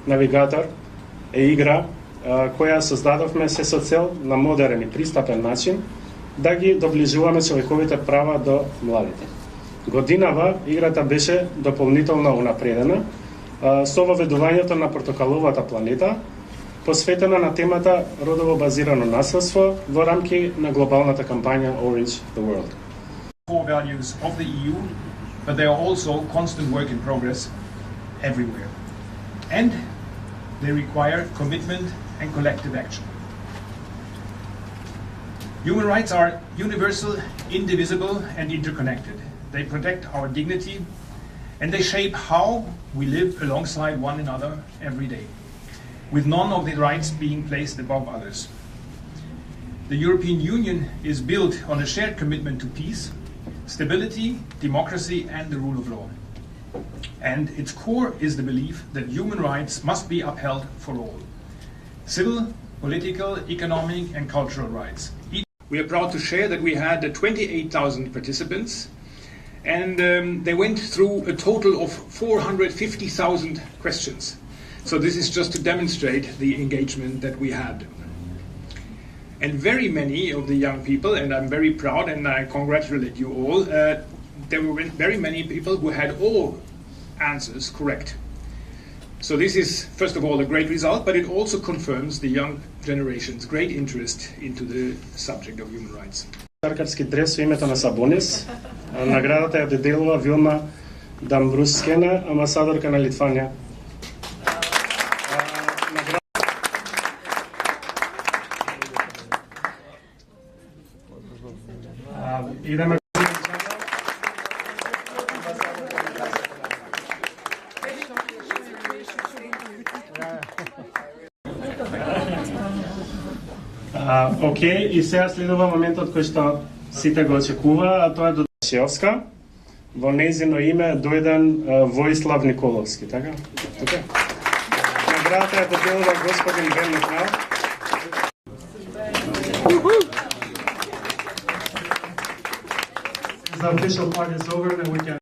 Навигатор е игра која создадовме се со цел на модерен и пристапен начин да ги доближуваме човековите права до младите. Годинава играта беше дополнително унапредена со воведувањето на портокаловата планета, посветена на темата родово базирано насилство во рамки на глобалната кампања Orange the World. Core values of the EU, but they are also constant work in progress everywhere. And they require commitment and collective action. Human rights are universal, indivisible, and interconnected. They protect our dignity, and they shape how we live alongside one another every day, with none of the rights being placed above others. The European Union is built on a shared commitment to peace, stability, democracy, and the rule of law. And its core is the belief that human rights must be upheld for all. Civil, political, economic, and cultural rights. We are proud to share that we had 28,000 participants, and they went through a total of 450,000 questions. So this is just to demonstrate the engagement that we had. And very many of the young people, and I'm very proud and I congratulate you all, there were very many people who had all answers correct. So this is, first of all, a great result, but it also confirms the young generation's great interest into the subject of human rights. Каркарски дрес во името на Сабонис. Наградата ја доделува Вилма Дамбрускена, амбасадорка на Литванија. Идеме Океј, и сега следува моментот кој што сите го очекува, а тоа е до Шевска. Во нејзино име дојден Воислав Николовски, така? Така. Наградата ја доделува господин Бен Михал. The official part is over, and we can